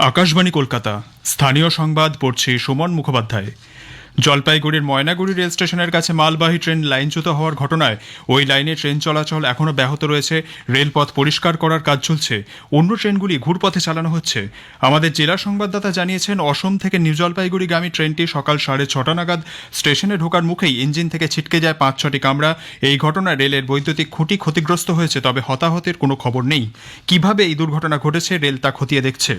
আকাশবাণী কলকাতা স্থানীয় সংবাদ পড়ছে সুমন মুখোপাধ্যায়। জলপাইগুড়ির ময়নাগুড়ি রেল স্টেশনের কাছে মালবাহী ট্রেন লাইনচ্যুত হওয়ার ঘটনায় ওই লাইনে ট্রেন চলাচল এখনও ব্যাহত রয়েছে। রেলপথ পরিষ্কার করার কাজ চলছে, অন্য ট্রেনগুলি ঘুরপথে চালানো হচ্ছে। আমাদের জেলা সংবাদদাতা জানিয়েছেন, অসম থেকে নিউ জলপাইগুড়িগামী ট্রেনটি সকাল 6:30 নাগাদ স্টেশনে ঢোকার মুখেই ইঞ্জিন থেকে ছিটকে যায় 5-6টি কামরা। এই ঘটনায় রেলের বৈদ্যুতিক খুঁটি ক্ষতিগ্রস্ত হয়েছে, তবে হতাহতের কোনো খবর নেই। কিভাবে এই দুর্ঘটনা ঘটেছে রেল তা খতিয়ে দেখছে।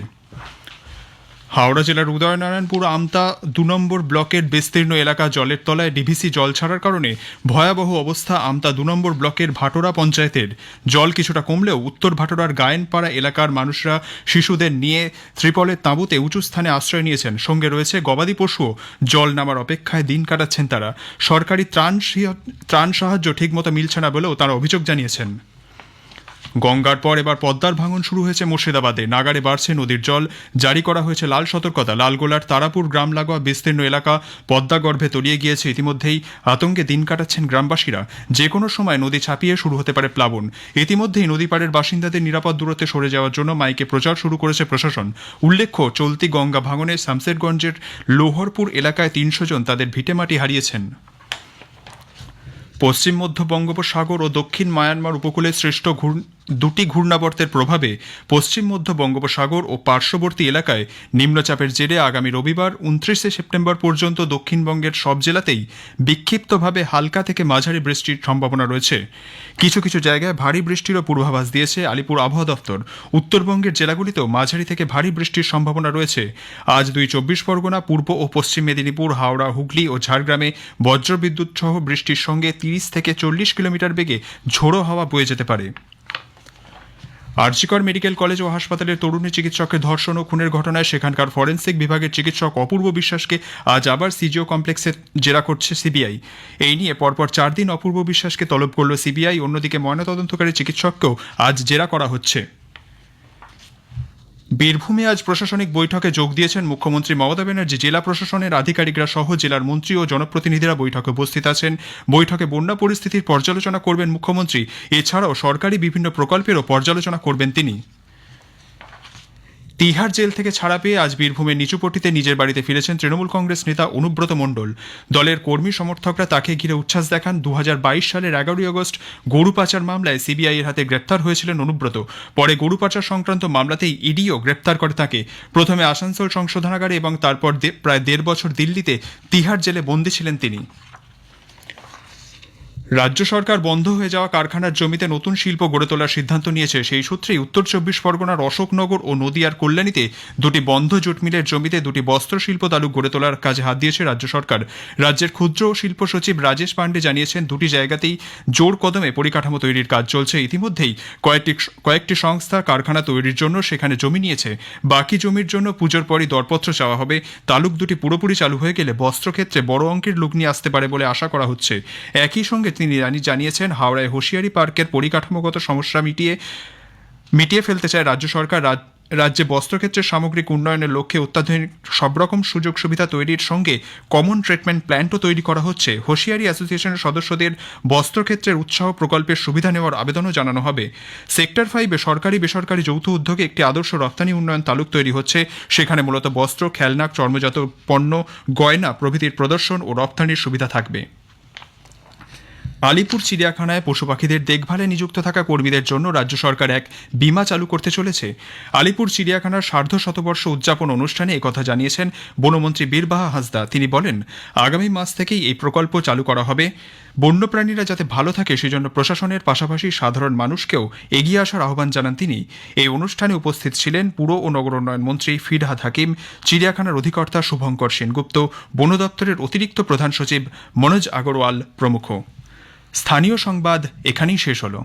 হাওড়া জেলার উদয়নারায়ণপুর আমতা 2 নম্বর ব্লকের বিস্তীর্ণ এলাকা জলের তলায় ডিভিসি জল ছাড়ার কারণে ভয়াবহ অবস্থা আমতা 2 নম্বর ব্লকের ভাটোরা পঞ্চায়েতের। জল কিছুটা কমলেও উত্তর ভাটোরার গায়েনপাড়া এলাকার মানুষরা শিশুদের নিয়ে ত্রিপলের তাঁবুতে উঁচু স্থানে আশ্রয় নিয়েছেন। সঙ্গে রয়েছে গবাদি পশুও। জল নামার অপেক্ষায় দিন কাটাচ্ছেন তারা। সরকারি ত্রাণ সাহায্য ঠিকমতো মিলছে না বলেও তারা অভিযোগ জানিয়েছেন। গঙ্গার পর এবার পদ্মার ভাঙন শুরু হয়েছে মুর্শিদাবাদে। নাগারে বাড়ছে নদীর জল, জারি করা হয়েছে লাল সতর্কতা। লালগোলার তারাপুর গ্রাম লাগোয়া বিস্তীর্ণ এলাকা পদ্মা গর্ভে তলিয়ে গিয়েছে। ইতিমধ্যেই আতঙ্কে দিন কাটাচ্ছেন গ্রামবাসীরা। যে কোনো সময় নদী ছাপিয়ে শুরু হতে পারে প্লাবন। ইতিমধ্যেই নদী পাড়ের বাসিন্দাদের নিরাপদ দূরত্বে সরে যাওয়ার জন্য মাইকে প্রচার শুরু করেছে প্রশাসন। উল্লেখ্য, চলতি গঙ্গা ভাঙনে শামসেরগঞ্জের লোহরপুর এলাকায় 300 জন তাদের ভিটেমাটি হারিয়েছেন। পশ্চিম মধ্য বঙ্গোপসাগর ও দক্ষিণ মায়ানমার উপকূলে সৃষ্ট দুটি ঘূর্ণাবর্তের প্রভাবে পশ্চিম মধ্য বঙ্গোপসাগর ও পার্শ্ববর্তী এলাকায় নিম্নচাপের জেরে আগামী রবিবার 29 সেপ্টেম্বর পর্যন্ত দক্ষিণবঙ্গের সব জেলাতেই বিক্ষিপ্তভাবে হালকা থেকে মাঝারি বৃষ্টির সম্ভাবনা রয়েছে। কিছু কিছু জায়গায় ভারী বৃষ্টিরও পূর্বাভাস দিয়েছে আলিপুর আবহাওয়া দফতর। উত্তরবঙ্গের জেলাগুলিতেও মাঝারি থেকে ভারী বৃষ্টির সম্ভাবনা রয়েছে। আজ 24 পরগনা, পূর্ব ও পশ্চিম মেদিনীপুর, হাওড়া, হুগলি ও ঝাড়গ্রামে বজ্রবিদ্যুৎ সহ বৃষ্টির সঙ্গে 30 থেকে 40 কিলোমিটার বেগে ঝোড়ো হাওয়া বয়ে যেতে পারে। আরজিকর মেডিকেল কলেজ ও হাসপাতালের তরুণী চিকিৎসককে ধর্ষণ ও খুনের ঘটনায় সেখানকার ফরেন্সিক বিভাগের চিকিৎসক অপূর্ব বিশ্বাসকে আজ আবার সিজিও কমপ্লেক্সে জেরা করছে সিবিআই। এই নিয়ে পরপর 4 দিন অপূর্ব বিশ্বাসকে তলব করল সিবিআই। অন্যদিকে ময়নাতদন্তকারী চিকিৎসককেও আজ জেরা করা হচ্ছে। বীরভূমে আজ প্রশাসনিক বৈঠকে যোগ দিয়েছেন মুখ্যমন্ত্রী মমতা ব্যানার্জি। জেলা প্রশাসনের আধিকারিকরা সহ জেলার মন্ত্রী ও জনপ্রতিনিধিরা বৈঠকে উপস্থিত আছেন। বৈঠকে বন্যা পরিস্থিতির পর্যালোচনা করবেন মুখ্যমন্ত্রী। এছাড়াও সরকারি বিভিন্ন প্রকল্পেরও পর্যালোচনা করবেন তিনি। তিহার জেল থেকে ছাড়া পেয়ে আজ বীরভূমের নিচুপট্টিতে নিজের বাড়িতে ফিরেছেন তৃণমূল কংগ্রেস নেতা অনুব্রত মণ্ডল। দলের কর্মী সমর্থকরা তাকে ঘিরে উচ্ছ্বাস দেখান। 2022 সালের 11 আগস্ট গরু পাচার মামলায় সিবিআই এর হাতে গ্রেপ্তার হয়েছিলেন অনুব্রত। পরে গরু পাচার সংক্রান্ত মামলাতেই ইডিও গ্রেপ্তার করে তাকে। প্রথমে আসানসোল সংশোধনাগারে এবং তারপর প্রায় 1.5 বছর দিল্লিতে তিহার জেলে বন্দী ছিলেন তিনি। রাজ্য সরকার বন্ধ হয়ে যাওয়া কারখানার জমিতে নতুন শিল্প গড়ে তোলার সিদ্ধান্ত নিয়েছে। সেই সূত্রেই উত্তর 24 পরগনার অশোকনগর ও নদিয়ার কল্যাণীতে 2টি বন্ধ জুট মিলের জমিতে 2টি বস্ত্র শিল্প তালুক গড়ে তোলার কাজে হাত দিয়েছে রাজ্য সরকার। রাজ্যের ক্ষুদ্র ও শিল্প সচিব রাজেশ পাণ্ডে জানিয়েছেন, 2টি জায়গাতেই জোর কদমে পরিকাঠামো তৈরির কাজ চলছে। ইতিমধ্যেই কয়েকটি সংস্থা কারখানা তৈরির জন্য সেখানে জমি নিয়েছে। বাকি জমির জন্য পুজোর পরই দরপত্র চাওয়া হবে। তালুক 2টি পুরোপুরি চালু হয়ে গেলে বস্ত্রক্ষেত্রে বড় অঙ্কের লুক নিয়ে আসতে পারে বলে আশা করা হচ্ছে। একই সঙ্গে তিনি জানিয়েছেন, হাওড়ায় হোশিয়ারি পার্কের পরিকাঠামোগত সমস্যা মিটিয়ে ফেলতে চায় রাজ্য সরকার। রাজ্যে বস্ত্রক্ষেত্রের সামগ্রিক উন্নয়নের লক্ষ্যে অত্যাধুনিক সব রকম সুযোগ সুবিধা তৈরির সঙ্গে কমন ট্রিটমেন্ট প্ল্যান্টও তৈরি করা হচ্ছে। হোশিয়ারি অ্যাসোসিয়েশনের সদস্যদের বস্ত্রক্ষেত্রের উৎসাহ প্রকল্পের সুবিধা নেওয়ার আবেদনও জানানো হবে। সেক্টর 5-এ সরকারি বেসরকারি যৌথ উদ্যোগে একটি আদর্শ রপ্তানি উন্নয়ন তালুক তৈরি হচ্ছে। সেখানে মূলত বস্ত্র, খেলনা, চর্মজাত পণ্য, গয়না প্রভৃতির প্রদর্শন ও রপ্তানির সুবিধা থাকবে। আলিপুর চিড়িয়াখানায় পশু পাখিদের দেখভালে নিযুক্ত থাকা কর্মীদের জন্য রাজ্য সরকার এক বিমা চালু করতে চলেছে। আলিপুর চিড়িয়াখানার সার্ধশতবর্ষ উদযাপন অনুষ্ঠানে একথা জানিয়েছেন বনমন্ত্রী বীরবাহা হাঁসদা। তিনি বলেন, আগামী মাস থেকেই এই প্রকল্প চালু করা হবে। বন্যপ্রাণীরা যাতে ভালো থাকে সেজন্য প্রশাসনের পাশাপাশি সাধারণ মানুষকেও এগিয়ে আসার আহ্বান জানান তিনি। এই অনুষ্ঠানে উপস্থিত ছিলেন পুর ও নগর উন্নয়ন মন্ত্রী ফিরহাদ হাকিম, চিড়িয়াখানার অধিকর্তা শুভঙ্কর সেনগুপ্ত, বন দপ্তরের অতিরিক্ত প্রধান সচিব মনোজ আগরওয়াল প্রমুখ। স্থানীয় সংবাদ এখানেই শেষ হলো।